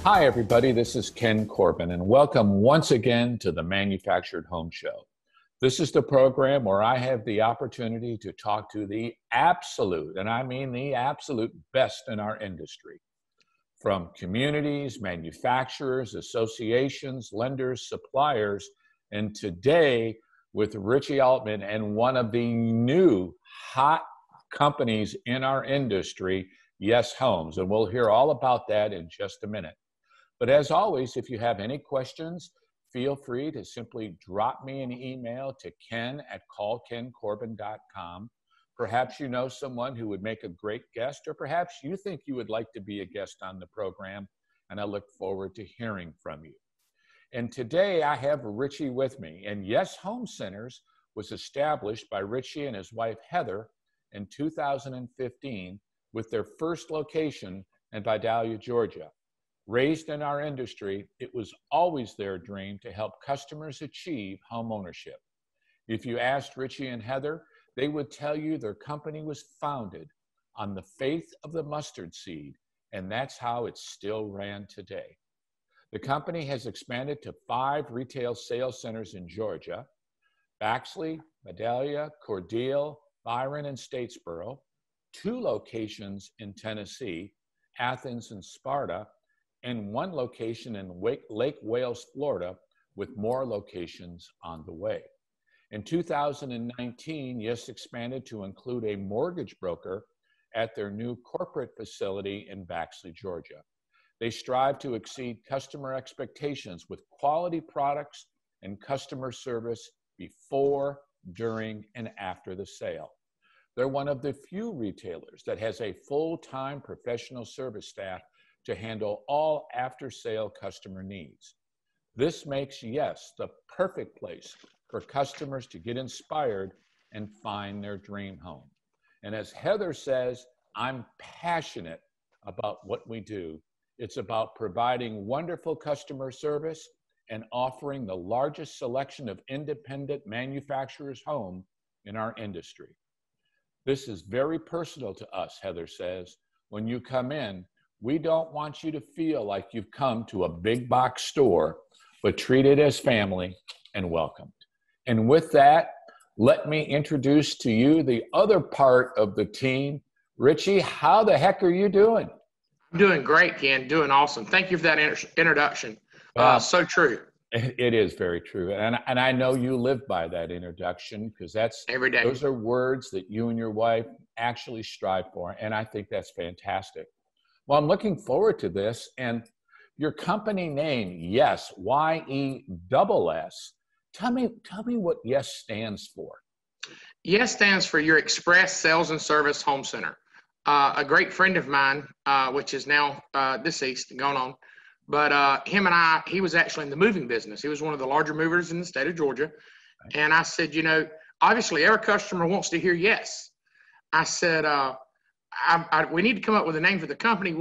Hi, everybody. This is Ken Corbin, and welcome once again to the Manufactured Home Show. This is the program where I have the opportunity to talk to the absolute, and I mean the absolute best in our industry, from communities, manufacturers, associations, lenders, suppliers, and today with Richie Altman and one of the new hot companies in our industry, Yes Homes. And we'll hear all about that in just a minute. But as always, if you have any questions, feel free to simply drop me an email to ken@callkencorbin.com. Perhaps you know someone who would make a great guest, or perhaps you think you would like to be a guest on the program, and I look forward to hearing from you. And today I have Richie with me. And Yes Home Centers was established by Richie and his wife Heather in 2015 with their first location in Vidalia, Georgia. Raised in our industry, it was always their dream to help customers achieve home ownership. If you asked Richie and Heather, they would tell you their company was founded on the faith of the mustard seed, and that's how it still ran today. The company has expanded to 5 retail sales centers in Georgia: Baxley, Vidalia, Cordele, Byron, and Statesboro, 2 locations in Tennessee, Athens and Sparta, and 1 location in Lake Wales, Florida, with more locations on the way. In 2019, Yes expanded to include a mortgage broker at their new corporate facility in Baxley, Georgia. They strive to exceed customer expectations with quality products and customer service before, during, and after the sale. They're one of the few retailers that has a full-time professional service staff to handle all after-sale customer needs. This makes Yes the perfect place for customers to get inspired and find their dream home. And as Heather says, I'm passionate about what we do. It's about providing wonderful customer service and offering the largest selection of independent manufacturers' home in our industry. This is very personal to us, Heather says. When you come in, we don't want you to feel like you've come to a big box store, but treat it as family and welcomed. And with that, let me introduce to you the other part of the team. Richie, how the heck are you doing? I'm doing great, Ken. Doing awesome. Thank you for that introduction. So true. It is very true. And I know you live by that introduction, because every day. Those are words that you and your wife actually strive for. And I think that's fantastic. Well, I'm looking forward to this. And your company name, Yes, Y-E-S-S. Tell me what Yes stands for. Yes stands for Your Express Sales and Service Home Center. A great friend of mine, which is now deceased, gone on, but him and I, he was actually in the moving business. He was one of the larger movers in the state of Georgia. Right. And I said, obviously every customer wants to hear yes. I said, we need to come up with a name for the company.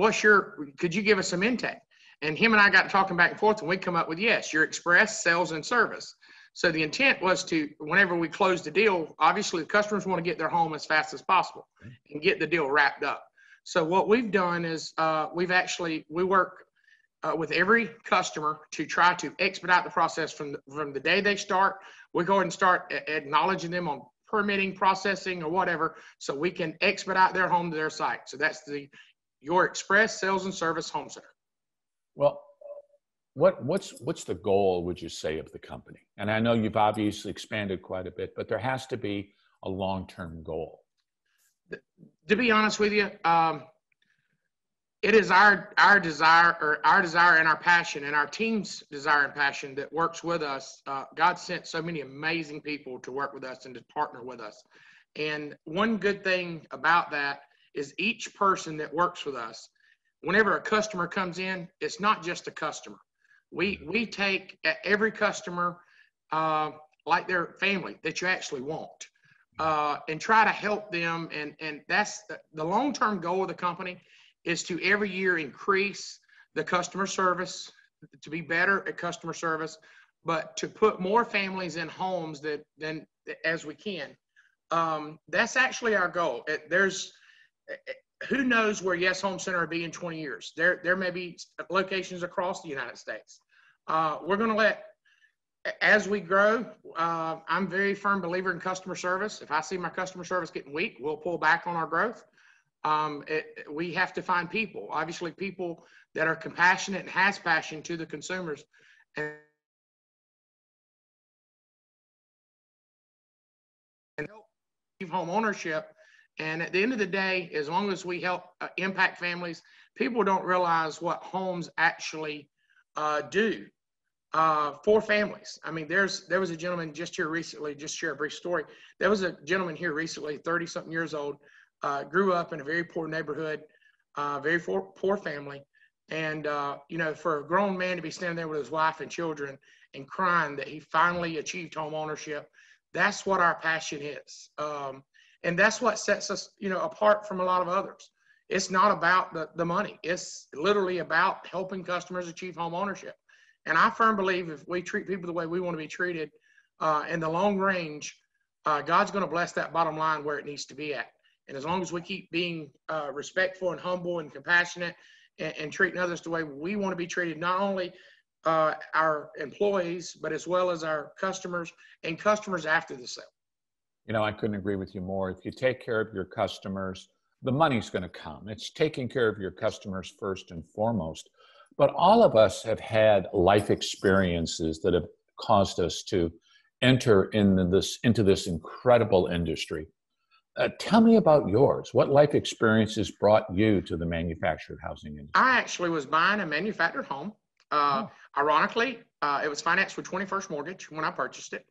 Could you give us some intake? And him and I got talking back and forth, and we come up with Yes, Your Express Sales and Service. So the intent was to, whenever we closed the deal, obviously the customers want to get their home as fast as possible and get the deal wrapped up. So what we've done is we work with every customer to try to expedite the process from the day they start. We go ahead and start acknowledging them on permitting, processing, or whatever, so we can expedite their home to their site. So that's Your Express Sales and Service Home Center. Well, what's the goal, would you say, of the company? And I know you've obviously expanded quite a bit, but there has to be a long-term goal. To be honest with you, it is our desire and our passion and our team's desire and passion that works with us. God sent so many amazing people to work with us and to partner with us. And one good thing about that is each person that works with us, whenever a customer comes in, it's not just a customer. We take every customer like their family that you actually want, and try to help them. And that's the long-term goal of the company, is to every year increase the customer service, to be better at customer service, but to put more families in homes than as we can. That's actually our goal. who knows where Yes Home Center will be in 20 years? There may be locations across the United States. We're going to let, as we grow, I'm a very firm believer in customer service. If I see my customer service getting weak, we'll pull back on our growth. We have to find people, obviously people that are compassionate and has passion to the consumers. And help achieve home ownership. And at the end of the day, as long as we help impact families, people don't realize what homes actually do for families. I mean, there was a gentleman just here recently, just share a brief story. There was a gentleman here recently, 30-something years old, grew up in a very poor neighborhood, very poor family. And, you know, for a grown man to be standing there with his wife and children and crying that he finally achieved home ownership, that's what our passion is. And that's what sets us, you know, apart from a lot of others. It's not about the money. It's literally about helping customers achieve home ownership. And I firmly believe if we treat people the way we want to be treated in the long range, God's going to bless that bottom line where it needs to be at. And as long as we keep being respectful and humble and compassionate and treating others the way we want to be treated, not only our employees, but as well as our customers and customers after the sale. You know, I couldn't agree with you more. If you take care of your customers, the money's going to come. It's taking care of your customers first and foremost. But all of us have had life experiences that have caused us to enter into this incredible industry. Tell me about yours. What life experiences brought you to the manufactured housing industry? I actually was buying a manufactured home. Ironically, it was financed with 21st Mortgage when I purchased it.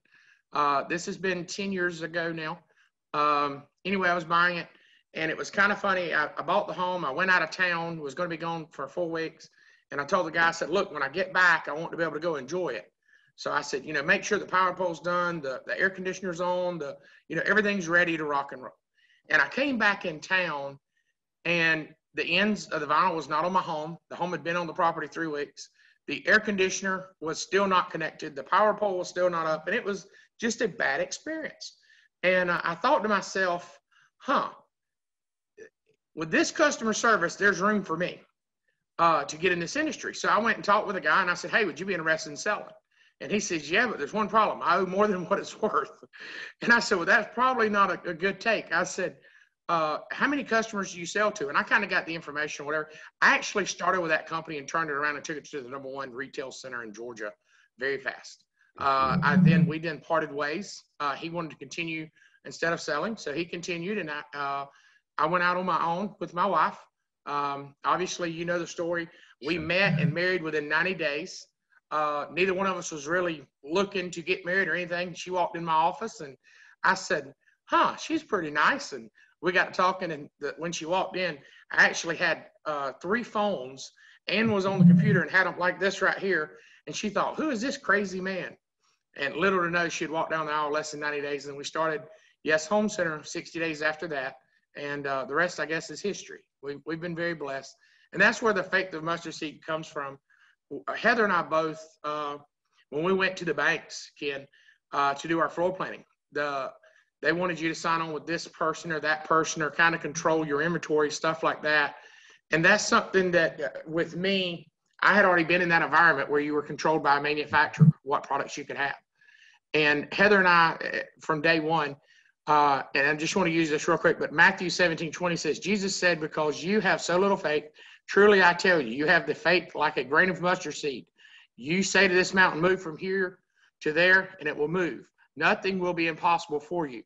This has been 10 years ago now. Anyway, I was buying it, and it was kind of funny. I bought the home. I went out of town, was going to be gone for 4 weeks. And I told the guy, I said, look, when I get back, I want to be able to go enjoy it. So I said, you know, make sure the power pole's done, the air conditioner's on, everything's ready to rock and roll. And I came back in town, and the ends of the vinyl was not on my home. The home had been on the property 3 weeks. The air conditioner was still not connected. The power pole was still not up. And it was just a bad experience. And I thought to myself, with this customer service, there's room for me to get in this industry. So I went and talked with a guy, and I said, hey, would you be interested in selling? And he says, yeah, but there's one problem. I owe more than what it's worth. And I said, well, that's probably not a good take. I said, how many customers do you sell to? And I kind of got the information or whatever. I actually started with that company and turned it around and took it to the #1 retail center in Georgia very fast. We then parted ways. He wanted to continue instead of selling. So he continued, and I went out on my own with my wife. Obviously, you know the story. We met and married within 90 days. Neither one of us was really looking to get married or anything. She walked in my office, and I said, she's pretty nice. And we got talking, and when she walked in, I actually had 3 phones and was on the computer and had them like this right here. And she thought, who is this crazy man? And little to know, she had walked down the aisle less than 90 days. And we started Yes Home Center 60 days after that. And the rest, I guess, is history. We've been very blessed. And that's where the faith of mustard seed comes from. Heather and I both, when we went to the banks, Ken, to do our floor planning, they wanted you to sign on with this person or that person or kind of control your inventory, stuff like that. And that's something that with me, I had already been in that environment where you were controlled by a manufacturer, what products you could have. And Heather and I, from day one, and I just want to use this real quick, but Matthew 17:20 says, Jesus said, because you have so little faith, truly I tell you, you have the faith like a grain of mustard seed. You say to this mountain, move from here to there, and it will move. Nothing will be impossible for you.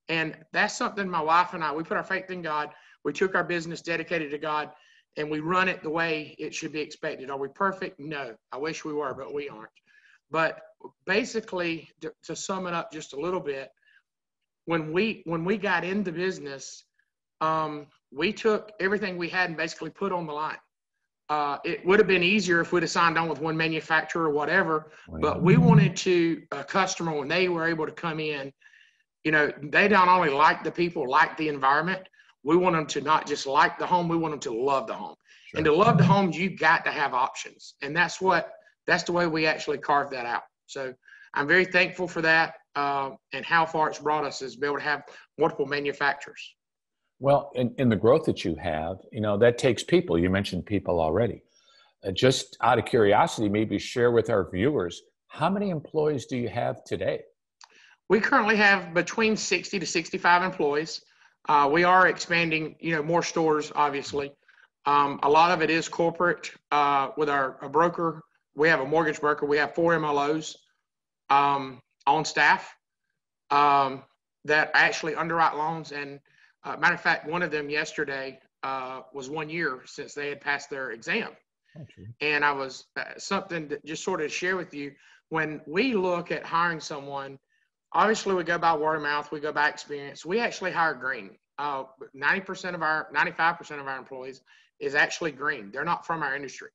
And that's something my wife and I, we put our faith in God. We took our business dedicated to God, and we run it the way it should be expected. Are we perfect? No. I wish we were, but we aren't. But basically, to sum it up just a little bit, when we got into business, we took everything we had and basically put on the line. It would have been easier if we'd have signed on with one manufacturer or whatever, but we wanted to, a customer, when they were able to come in, you know, they don't only like the people, like the environment. We want them to not just like the home, we want them to love the home. Sure. And to love the home, you got to have options. And that's the way we actually carved that out. So I'm very thankful for that. And how far it's brought us is be able to have multiple manufacturers. Well, in the growth that you have, that takes people. You mentioned people already. Just out of curiosity, maybe share with our viewers, how many employees do you have today? We currently have between 60 to 65 employees. We are expanding, more stores, obviously. A lot of it is corporate with a broker. We have a mortgage broker. We have 4 MLOs on staff that actually underwrite loans. And matter of fact, one of them yesterday was 1 year since they had passed their exam. Okay. And I was something that just sort of share with you. When we look at hiring someone, obviously we go by word of mouth, we go by experience. We actually hire green. 95% of our employees is actually green. They're not from our industry.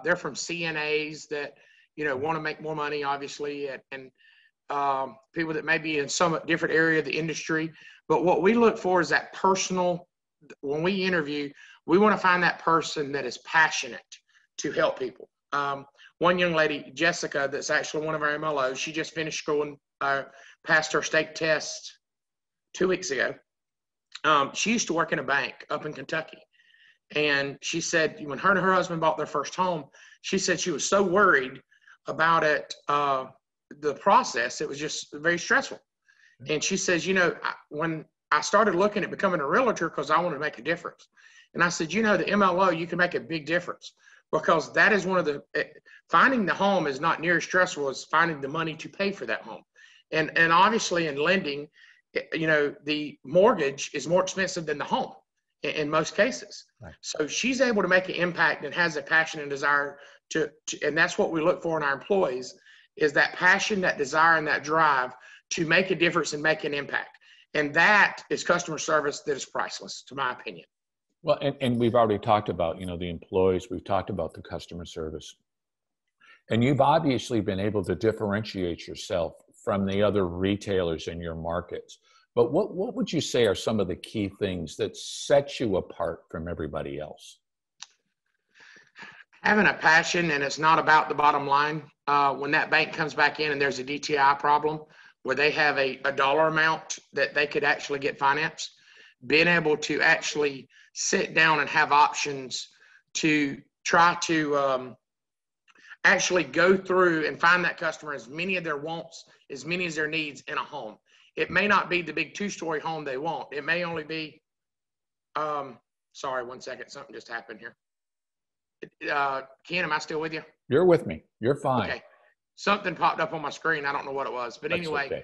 They're from CNAs that, want to make more money, obviously, and people that may be in some different area of the industry. But what we look for is that personal. When we interview, we want to find that person that is passionate to help people. One young lady, Jessica, that's actually one of our MLOs, she just finished school and passed her state test 2 weeks ago. She used to work in a bank up in Kentucky. And she said when her and her husband bought their first home, she said she was so worried about it, the process. It was just very stressful. And she says, when I started looking at becoming a realtor because I wanted to make a difference. And I said, the MLO, you can make a big difference because that is finding the home is not near as stressful as finding the money to pay for that home. And obviously in lending, the mortgage is more expensive than the home in most cases. Right. So she's able to make an impact and has a passion and desire to, and that's what we look for in our employees is that passion, that desire, and that drive to make a difference and make an impact. And that is customer service that is priceless, to my opinion. Well, and we've already talked about, the employees, we've talked about the customer service. And you've obviously been able to differentiate yourself from the other retailers in your markets. But what would you say are some of the key things that set you apart from everybody else? Having a passion, and it's not about the bottom line. When that bank comes back in and there's a DTI problem where they have a dollar amount that they could actually get financed, being able to actually sit down and have options to try to actually go through and find that customer as many of their wants, as many as their needs in a home. It may not be the big 2-story home they want. It may only be, sorry, 1 second, something just happened here. Ken, am I still with you? You're with me. You're fine. Okay. Something popped up on my screen. I don't know what it was, but That's anyway,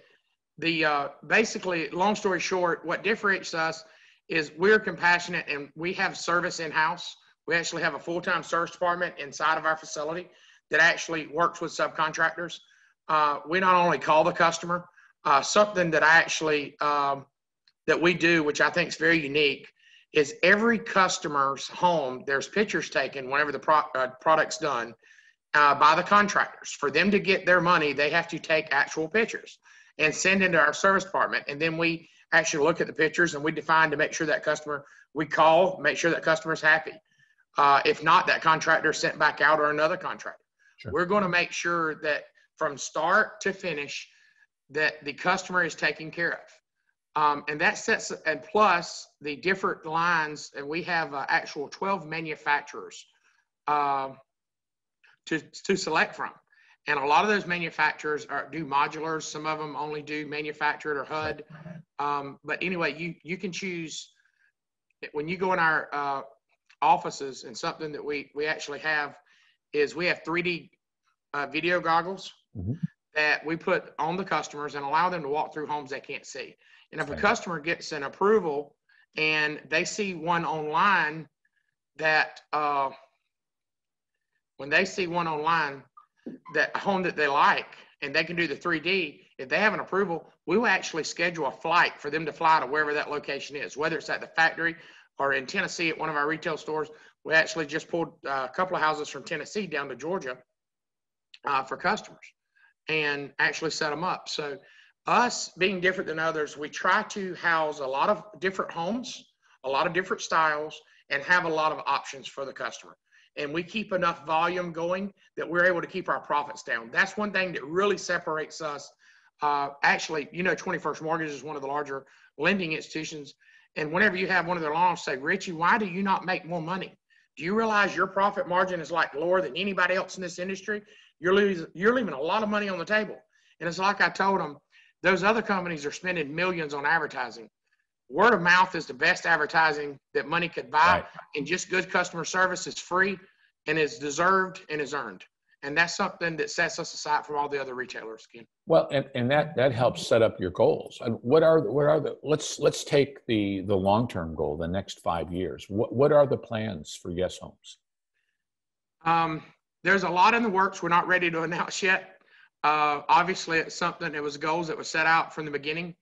okay. Basically, long story short, what differentiates us is we're compassionate and we have service in-house. We actually have a full-time service department inside of our facility that actually works with subcontractors. We not only call the customer, something that I actually, that we do, which I think is very unique, is every customer's home, there's pictures taken whenever the product's done by the contractors. For them to get their money, they have to take actual pictures and send into our service department. And then we actually look at the pictures and we define to make sure that customer, we call, make sure that customer's happy. If not, that contractor is sent back out or another contractor. Sure. We're going to make sure that from start to finish, that the customer is taken care of. And that sets, and plus the different lines, and we have actual 12 manufacturers to select from. And a lot of those manufacturers do modulars. Some of them only do manufactured or HUD. But anyway, you can choose, when you go in our offices, and something that we actually have is we have 3D video goggles that we put on the customers and allow them to walk through homes they can't see. And if a customer gets an approval and they see one online that, when they see one online, that home that they like, and they can do the 3D, if they have an approval, we will actually schedule a flight for them to fly to wherever that location is, whether it's at the factory or in Tennessee at one of our retail stores. We actually just pulled a couple of houses from Tennessee down to Georgia for customers and actually set them up. So us being different than others, we try to house a lot of different homes, a lot of different styles, and have a lot of options for the customer. And we keep enough volume going that we're able to keep our profits down. That's one thing that really separates us. Actually, 21st Mortgage is one of the larger lending institutions, And whenever you have one of their loans say, Richie, why do you not make more money? Do you realize your profit margin is like lower than anybody else in this industry? You're leaving a lot of money on the table. And it's like I told them, those other companies are spending millions on advertising. Word of mouth is the best advertising that money could buy, right. And just good customer service is free and is deserved and is earned. And that's something that sets us aside from all the other retailers, Ken. Well, and that helps set up your goals. And what are the let's take the long-term goal, the next 5 years. What are the plans for Yes Homes? There's a lot in the works we're not ready to announce yet. Obviously, it's something that was goals that was set out from the beginning.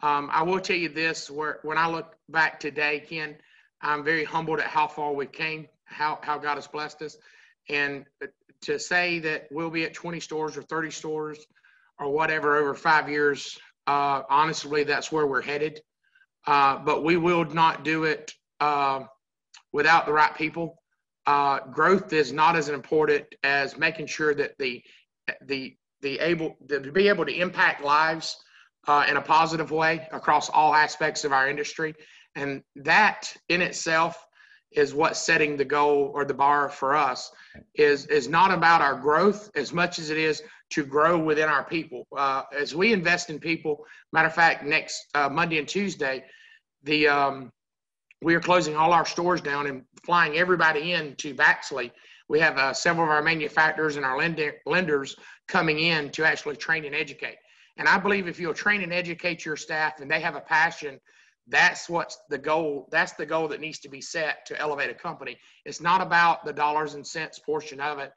I will tell you this, when I look back today, Ken, I'm very humbled at how far we came, how God has blessed us. And to say that we'll be at 20 stores or 30 stores or whatever over 5 years, honestly, that's where we're headed. But we will not do it without the right people. Growth is not as important as making sure that to be able to impact lives in a positive way across all aspects of our industry. And that in itself is what's setting the goal or the bar for us, is not about our growth as much as it is to grow within our people. As we invest in people, matter of fact, next Monday and Tuesday, we are closing all our stores down and flying everybody in to Baxley. We have several of our manufacturers and our lenders coming in to actually train and educate. And I believe if you'll train and educate your staff and they have a passion, that's what's the goal. That's the goal that needs to be set to elevate a company. It's not about the dollars and cents portion of it.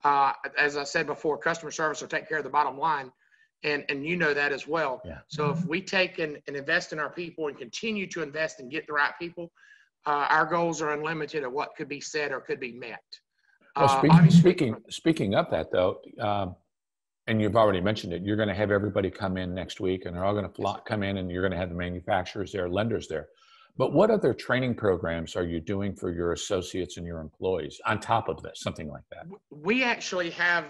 As I said before, customer service will take care of the bottom line. And you know that as well. Yeah. So if we take and invest in our people and continue to invest and get the right people, our goals are unlimited of what could be said or could be met. Well, speaking of that, though, and you've already mentioned it, you're going to have everybody come in next week, and they're all going to come in, and you're going to have the manufacturers there, lenders there. But what other training programs are you doing for your associates and your employees on top of this, something like that? We actually have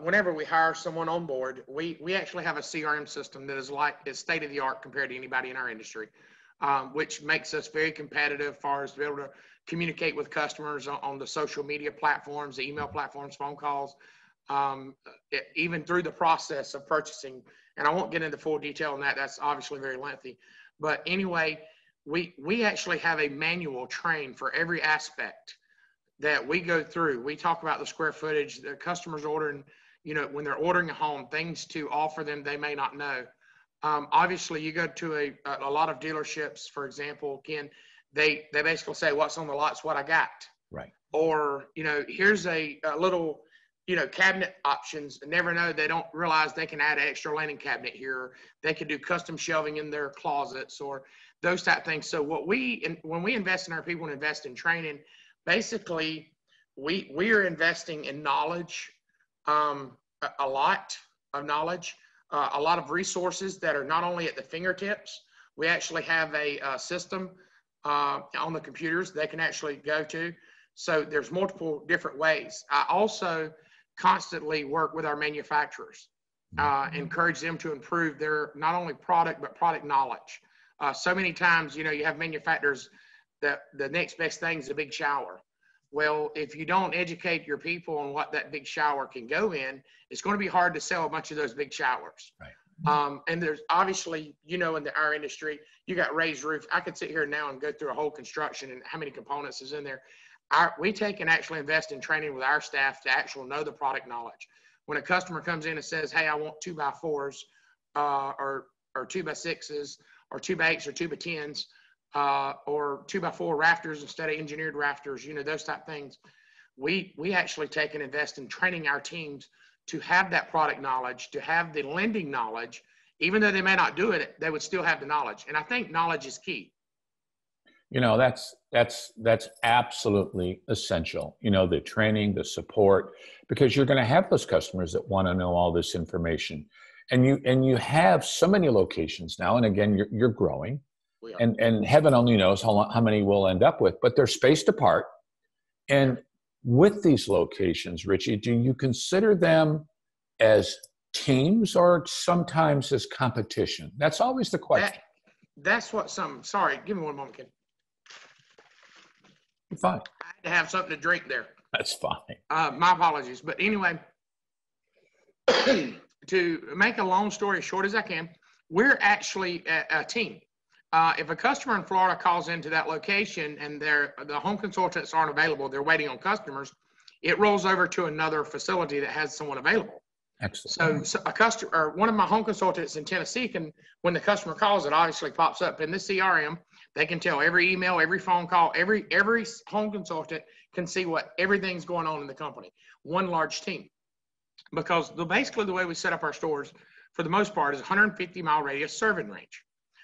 whenever we hire someone on board, we actually have a CRM system that is state of the art compared to anybody in our industry, which makes us very competitive as far as to be able to communicate with customers on the social media platforms, the email platforms, phone calls, even through the process of purchasing. And I won't get into full detail on that. That's obviously very lengthy. But anyway, we actually have a manual train for every aspect that we go through. We talk about the square footage, the customers ordering, when they're ordering a home, things to offer them they may not know. Obviously, you go to a lot of dealerships, for example, Ken, they basically say, what's on the lot's what I got. Right. Or, here's a little, cabinet options. Never know. They don't realize they can add an extra linen cabinet here. They can do custom shelving in their closets or those type of things. So when we invest in our people and invest in training, basically we are investing in knowledge, a lot of knowledge, a lot of resources that are not only at the fingertips. We actually have a system on the computers they can actually go to. So there's multiple different ways. I also constantly work with our manufacturers, encourage them to improve their not only product, but product knowledge. So many times, you have manufacturers that the next best thing is a big shower. Well, if you don't educate your people on what that big shower can go in, it's going to be hard to sell a bunch of those big showers. Right. And there's obviously, in our industry, you got raised roof. I could sit here now and go through a whole construction and how many components is in there. We take and actually invest in training with our staff to actually know the product knowledge. When a customer comes in and says, hey, I want 2x4s or 2x6s or 2x8s or 2x10s or 2x4 rafters instead of engineered rafters, those type of things. We actually take and invest in training our teams to have that product knowledge, to have the lending knowledge. Even though they may not do it, they would still have the knowledge. And I think knowledge is key. That's absolutely essential. The training, the support, because you're going to have those customers that want to know all this information, and you have so many locations now. And again, you're growing, and heaven only knows how many we'll end up with. But they're spaced apart. And with these locations, Richie, do you consider them as teams or sometimes as competition? That's always the question. that's what sorry, give me one moment, Ken. You're fine. I had to have something to drink there. That's fine. My apologies. But anyway, to make a long story as short as I can, we're actually a team. If a customer in Florida calls into that location and the home consultants aren't available, they're waiting on customers, it rolls over to another facility that has someone available. Excellent. So a customer, or one of my home consultants in Tennessee can, when the customer calls, it obviously pops up in the CRM. They can tell every email, every phone call, every home consultant can see what everything's going on in the company. One large team. Because basically the way we set up our stores, for the most part, is 150-mile radius serving range.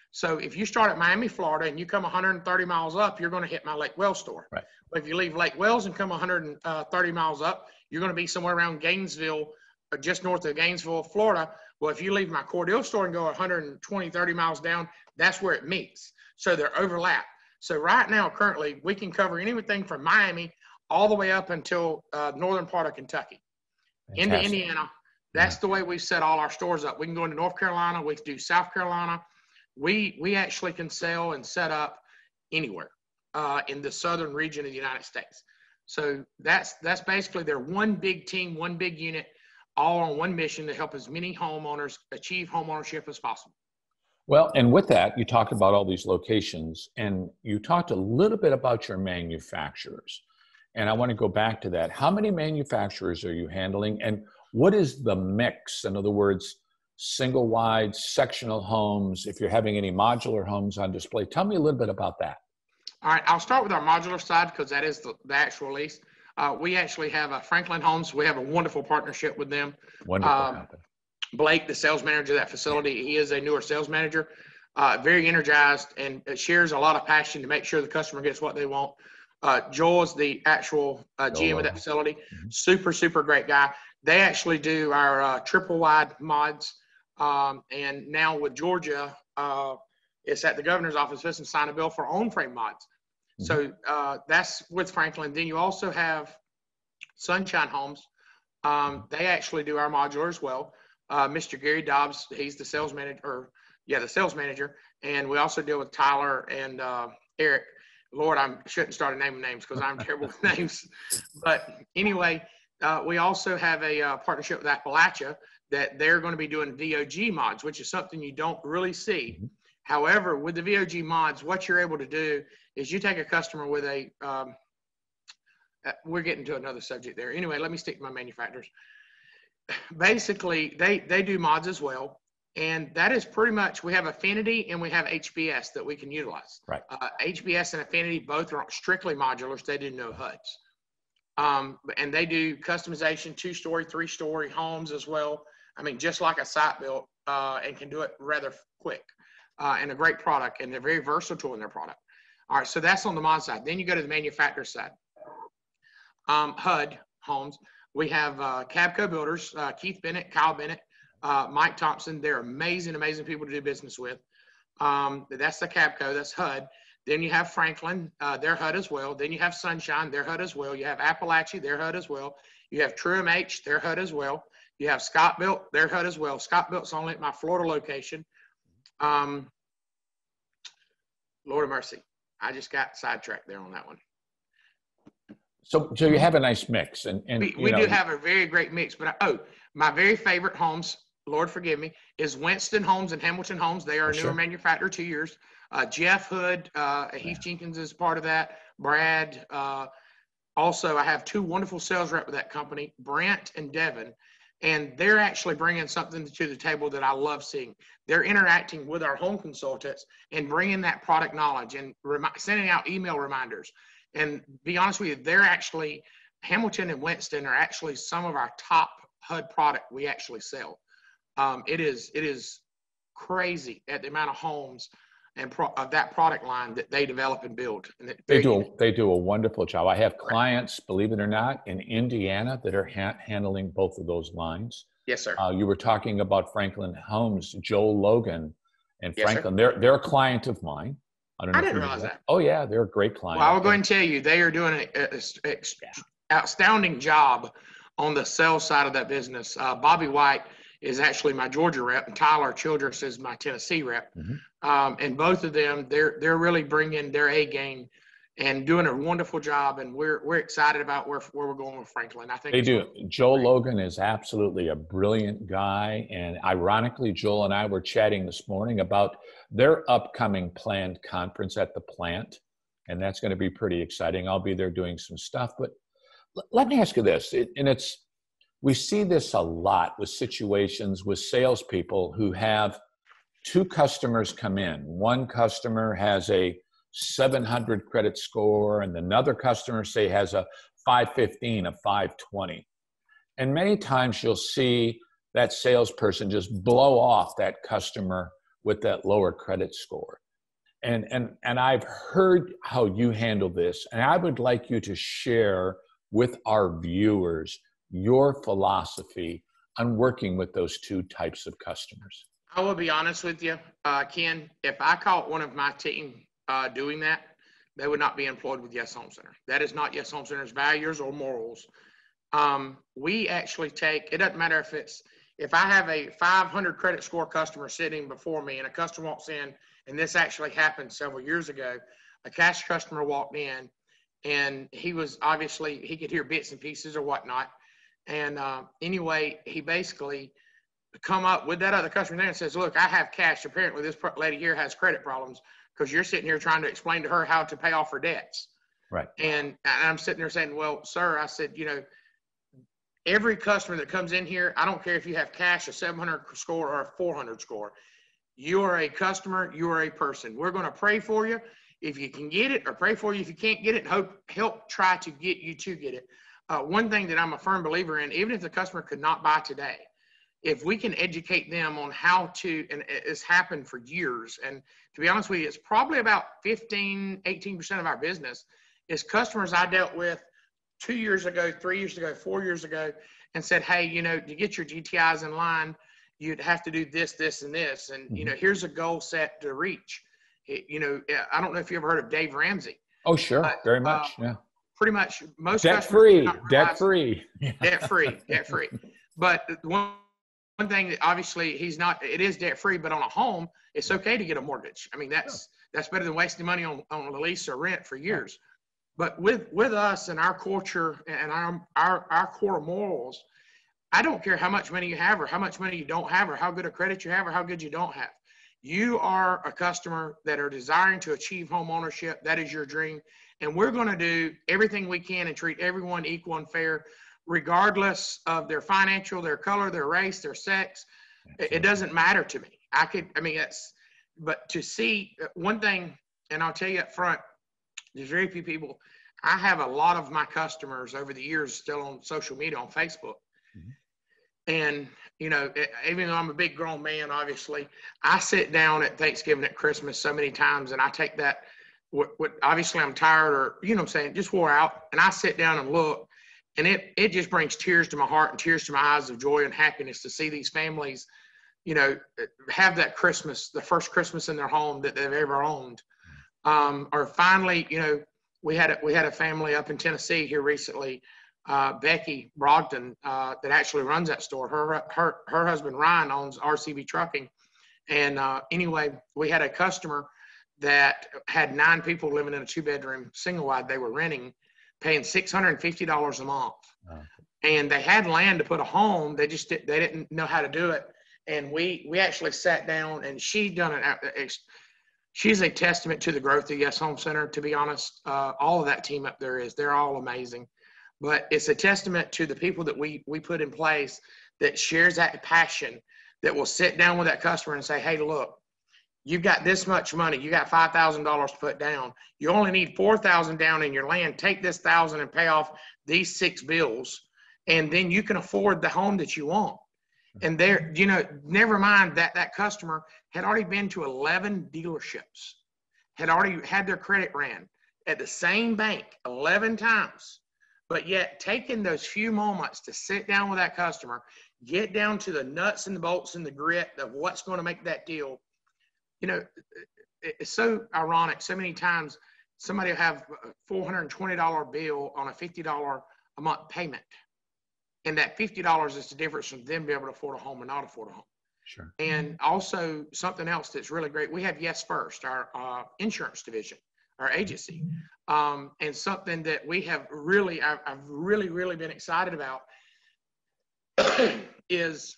So if you start at Miami, Florida, and you come 130 miles up, you're going to hit my Lake Wells store. Right. But if you leave Lake Wells and come 130 miles up, you're going to be somewhere around Gainesville, or just north of Gainesville, Florida. Well, if you leave my Cordell store and go 120, 30 miles down, that's where it meets. So they're overlap. So right now, currently, we can cover anything from Miami all the way up until northern part of Kentucky. Fantastic. Into Indiana. That's the way we set all our stores up. We can go into North Carolina. We can do South Carolina. We actually can sell and set up anywhere in the southern region of the United States. So that's basically they're one big team, one big unit, all on one mission to help as many homeowners achieve homeownership as possible. Well, and with that, you talked about all these locations, and you talked a little bit about your manufacturers. And I want to go back to that. How many manufacturers are you handling, and what is the mix? In other words, single wide, sectional homes, if you're having any modular homes on display. Tell me a little bit about that. All right, I'll start with our modular side because that is the actual lease. We actually have Franklin Homes. We have a wonderful partnership with them. Wonderful company. Blake, the sales manager of that facility, he is a newer sales manager, very energized and shares a lot of passion to make sure the customer gets what they want. Joel is the actual GM of that facility. Super, super great guy. They actually do our triple wide mods. And now with Georgia, it's at the governor's office and sign a bill for on frame mods. So that's with Franklin. Then you also have Sunshine Homes. They actually do our modular as well. Mr. Gary Dobbs, he's the sales manager, the sales manager. And we also deal with Tyler and Eric. Lord, I shouldn't start naming names because I'm terrible with names. But anyway, we also have a partnership with Appalachia that they're going to be doing VOG mods, which is something you don't really see. However, with the VOG mods, what you're able to do is you take a customer with a, we're getting to another subject there. Anyway, let me stick to my manufacturers. Basically, they do mods as well. And that is pretty much, we have Affinity and we have HBS that we can utilize. Right. HBS and Affinity both are strictly modulars. They do no HUDs. And they do customization, 2-story, 3-story homes as well. I mean, just like a site built, and can do it rather quick. And a great product, and they're very versatile in their product. All right, so that's on the mod side. Then you go to the manufacturer side. HUD homes. We have Cabco Builders, Keith Bennett, Kyle Bennett, Mike Thompson. They're amazing, amazing people to do business with. That's the Cabco, that's HUD. Then you have Franklin, their HUD as well. Then you have Sunshine, their HUD as well. You have Appalachia, their HUD as well. You have True MH, their HUD as well. You have Scott Built, their HUD as well. Scott Built's only at my Florida location. Lord of mercy. I just got sidetracked there on that one. So you have a nice mix. And we do have a very great mix. But, my very favorite homes, Lord forgive me, is Winston Homes and Hamilton Homes. They are a newer manufacturer, 2 years. Jeff Hood, Heath Jenkins is part of that. Brad. Also, I have 2 wonderful sales reps with that company, Brent and Devin. And they're actually bringing something to the table that I love seeing. They're interacting with our home consultants and bringing that product knowledge and sending out email reminders. And be honest with you, they're actually, Hamilton and Winston are actually some of our top HUD product we actually sell. It is crazy at the amount of homes and of that product line that they develop and build. And they do a wonderful job. I have clients, believe it or not, in Indiana that are handling both of those lines. Yes, sir. You were talking about Franklin Homes, Joel Logan and Franklin. Yes, they're a client of mine. I didn't realize that. Oh yeah, they're a great client. Well, I will go and tell you, they are doing an outstanding job on the sales side of that business. Bobby White is actually my Georgia rep, and Tyler Childress is my Tennessee rep. And both of them, they're really bringing their A game and doing a wonderful job. And we're excited about where we're going with Franklin. I think They it's do. Joel Logan is absolutely a brilliant guy. And ironically, Joel and I were chatting this morning about their upcoming planned conference at the plant. And that's going to be pretty exciting. I'll be there doing some stuff. But let me ask you this, we see this a lot with situations with salespeople who have two customers come in. One customer has a 700 credit score, and another customer, say, has a 515, a 520. And many times you'll see that salesperson just blow off that customer with that lower credit score. And I've heard how you handle this, and I would like you to share with our viewers your philosophy on working with those two types of customers. I will be honest with you, Ken, if I caught one of my team doing that, they would not be employed with Yes Home Center. That is not Yes Home Center's values or morals. We actually take, it doesn't matter if I have a 500 credit score customer sitting before me and a customer walks in, and this actually happened several years ago, a cash customer walked in and he was obviously, he could hear bits and pieces or whatnot. And anyway, he basically come up with that other customer there and says, look, I have cash. Apparently this lady here has credit problems because you're sitting here trying to explain to her how to pay off her debts. Right. And I'm sitting there saying, well, sir, I said, every customer that comes in here, I don't care if you have cash, a 700 score or a 400 score. You are a customer. You are a person. We're going to pray for you if you can get it, or pray for you if you can't get it, and help try to get you to get it. One thing that I'm a firm believer in, even if the customer could not buy today, if we can educate them on how to, and it's happened for years, and to be honest with you, it's probably about 18% of our business is customers I dealt with 2 years ago, 3 years ago, 4 years ago, and said, hey, to get your GTIs in line, you'd have to do this, this, and this. And, here's a goal set to reach. I don't know if you ever heard of Dave Ramsey. Oh, sure. Very much. Yeah. Pretty much most debt free. But one thing that obviously it is debt free, but on a home, it's okay to get a mortgage. I mean, that's better than wasting money on a lease or rent for years. But with us and our culture and our core morals, I don't care how much money you have or how much money you don't have or how good a credit you have or how good you don't have. You are a customer that are desiring to achieve home ownership. That is your dream. And we're going to do everything we can and treat everyone equal and fair, regardless of their financial, their color, their race, their sex. Absolutely. It doesn't matter to me. But to see one thing, and I'll tell you up front, there's very few people. I have a lot of my customers over the years still on social media, on Facebook. Mm-hmm. And, even though I'm a big grown man, obviously, I sit down at Thanksgiving, at Christmas so many times, and I take that, obviously I'm tired or, just wore out, and I sit down and look, and it just brings tears to my heart and tears to my eyes of joy and happiness to see these families, have that Christmas, the first Christmas in their home that they've ever owned. Or finally, we had a family up in Tennessee here recently, Becky Brogdon, that actually runs that store. Her husband Ryan owns RCB Trucking, and anyway, we had a customer that had 9 people living in a 2-bedroom single wide. They were renting, paying $650 a month, and they had land to put a home. They didn't know how to do it, and we actually sat down, and she's a testament to the growth of Yes Home Center. To be honest, all of that team up there they're all amazing. But it's a testament to the people that we put in place that shares that passion, that will sit down with that customer and say, hey, look, you've got this much money. You got $5,000 to put down. You only need $4,000 down in your land. Take this $1,000 and pay off these 6 bills, and then you can afford the home that you want. And never mind that customer had already been to 11 dealerships, had already had their credit ran at the same bank 11 times. But yet taking those few moments to sit down with that customer, get down to the nuts and the bolts and the grit of what's going to make that deal. It's so ironic. So many times somebody will have a $420 bill on a $50 a month payment. And that $50 is the difference from them being able to afford a home or not afford a home. Sure. And also something else that's really great, we have Yes First, our insurance division, our agency. And something that we have really, I've really been excited about is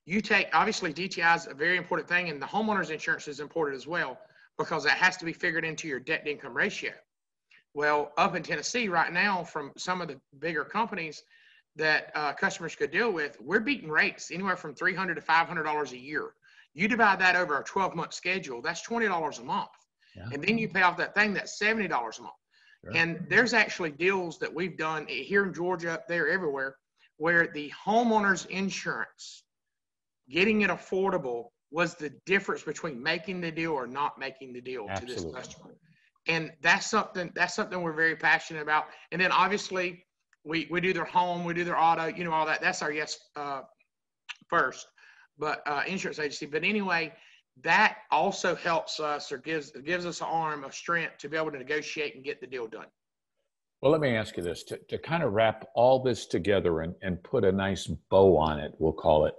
you take, obviously DTI is a very important thing, and the homeowner's insurance is important as well, because that has to be figured into your debt to income ratio. Well, up in Tennessee right now, from some of the bigger companies that customers could deal with, we're beating rates anywhere from $300 to $500 a year. You divide that over a 12-month schedule, that's $20 a month. Yeah. And then you pay off that thing, that's $70 a month. Sure. And there's actually deals that we've done here in Georgia, up there, everywhere, where the homeowner's insurance, getting it affordable, was the difference between making the deal or not making the deal. Absolutely. To this customer. And that's something we're very passionate about. And then obviously we do their home, we do their auto, you know, all that. That's our Yes First, but insurance agency. But anyway, that also helps us, or gives us an arm of strength to be able to negotiate and get the deal done. Well, let me ask you this, to kind of wrap all this together and put a nice bow on it, we'll call it.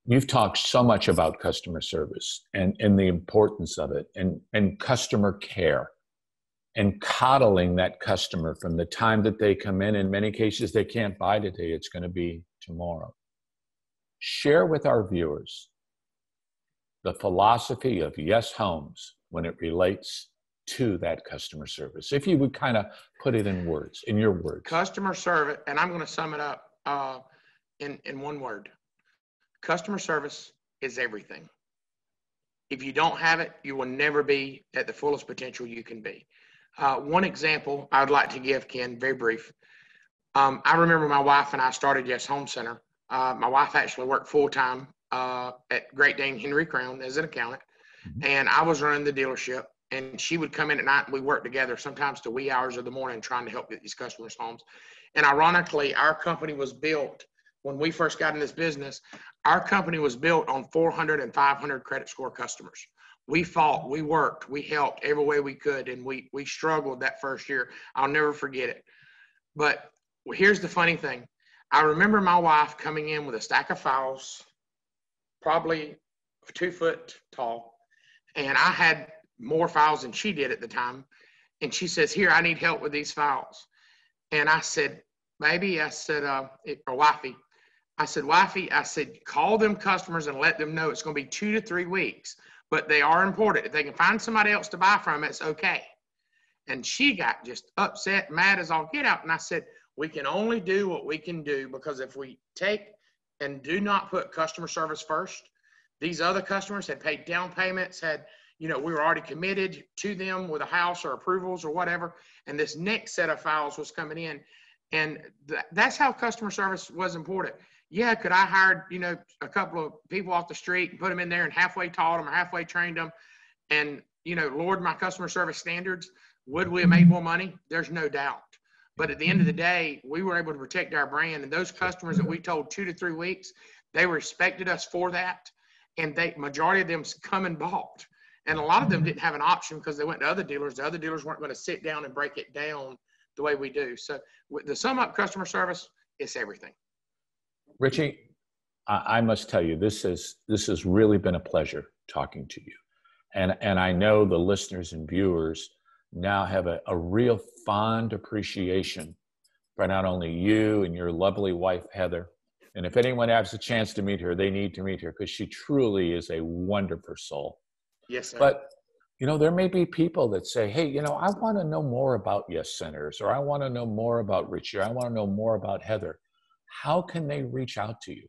You've talked so much about customer service and the importance of it, and customer care, and coddling that customer from the time that they come in. In many cases, they can't buy today, it's going to be tomorrow. Share with our viewers the philosophy of Yes Homes when it relates to that customer service. If you would kind of put it in words, in your words. Customer service, and I'm going to sum it up in one word. Customer service is everything. If you don't have it, you will never be at the fullest potential you can be. One example I would like to give, Ken, very brief. I remember my wife and I started Yes Home Center. My wife actually worked full-time at Great Dane Henry Crown as an accountant, and I was running the dealership, and she would come in at night, and we worked together sometimes to wee hours of the morning trying to help get these customers homes. And ironically, our company was built, when we first got in this business, our company was built on 400 and 500 credit score customers. We fought, we worked, we helped every way we could, and we struggled that first year. I'll never forget it. But here's the funny thing. I remember my wife coming in with a stack of files, probably 2 foot tall, and I had more files than she did at the time. And she says, "Here, I need help with these files." And I said, "Baby," I said, or wifey, I said, "Wifey," I said, "call them customers and let them know it's going to be 2 to 3 weeks, but they are important. If they can find somebody else to buy from, it's okay." And she got just upset, mad as all get out. And I said, "We can only do what we can do, because if we take and do not put customer service first, these other customers had paid down payments, we were already committed to them with a house or approvals or whatever. And this next set of files was coming in. And that's how customer service was important. Yeah, could I hire, a couple of people off the street and put them in there and halfway taught them or halfway trained them and, lowered my customer service standards? Would we have made more money? There's no doubt. But at the end of the day, we were able to protect our brand. And those customers that we told 2 to 3 weeks, they respected us for that. And majority of them come and bought. And a lot of them didn't have an option because they went to other dealers. The other dealers weren't going to sit down and break it down the way we do. So the sum up customer service, it's everything. Richie, I must tell you, this has really been a pleasure talking to you. And I know the listeners and viewers now have a real fond appreciation for not only you and your lovely wife, Heather. And if anyone has a chance to meet her, they need to meet her, because she truly is a wonderful soul. Yes, sir. But, there may be people that say, "Hey, I want to know more about Yes Centers, or I want to know more about Richie, or I want to know more about Heather." How can they reach out to you?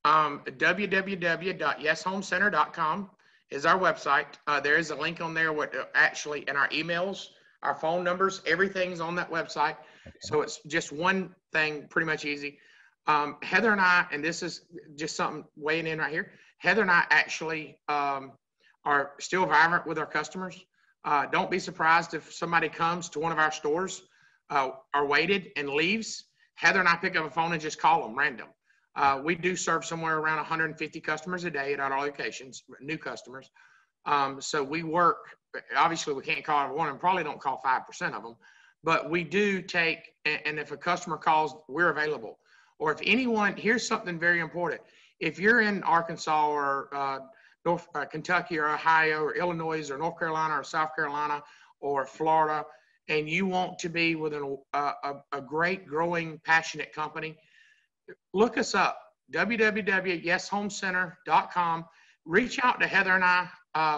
www.yeshomecenter.com is our website. There is a link on there actually in our emails, our phone numbers, everything's on that website. Okay. So it's just one thing, pretty much easy. Heather and I, and this is just something weighing in right here, Heather and I actually are still vibrant with our customers. Don't be surprised if somebody comes to one of our stores, are waited and leaves. Heather and I pick up a phone and just call them random. We do serve somewhere around 150 customers a day at our locations, new customers. So we work, obviously we can't call everyone and probably don't call 5% of them, but we do take, and if a customer calls, we're available. Or if anyone, here's something very important. if you're in Arkansas or North Kentucky or Ohio or Illinois or North Carolina or South Carolina or Florida, and you want to be with a great, growing, passionate company, look us up, www.yeshomecenter.com. Reach out to Heather and I.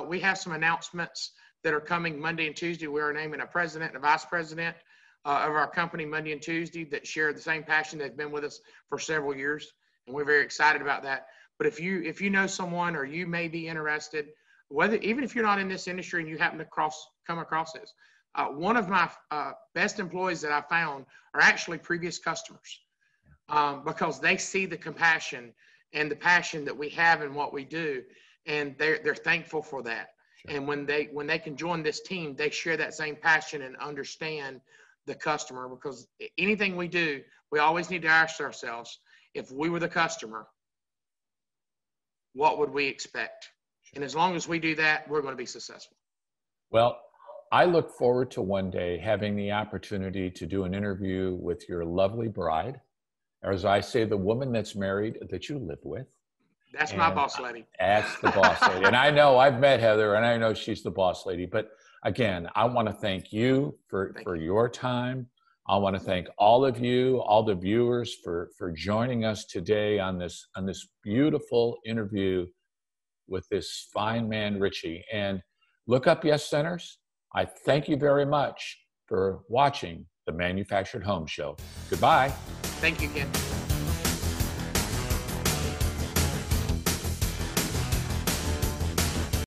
We have some announcements that are coming Monday and Tuesday. We are naming a president and a vice president of our company Monday and Tuesday that share the same passion. They've been with us for several years, and we're very excited about that. But if you know someone, or you may be interested, even if you're not in this industry and you happen to come across this, one of my best employees that I found are actually previous customers, because they see the compassion and the passion that we have in what we do, and they're thankful for that. Sure. And when they can join this team, they share that same passion and understand the customer, because anything we do, we always need to ask ourselves, if we were the customer, what would we expect? Sure. And as long as we do that, we're going to be successful. Well, I look forward to one day having the opportunity to do an interview with your lovely bride, or as I say, the woman that's married that you live with. That's my boss lady. That's the boss lady. And I know I've met Heather, and I know she's the boss lady. But again, I want to thank you for your time. I want to thank all of you, all the viewers, for joining us today on this beautiful interview with this fine man, Richie. And look up Yes Centers. I thank you very much for watching the Manufactured Home Show. Goodbye. Thank you, Ken.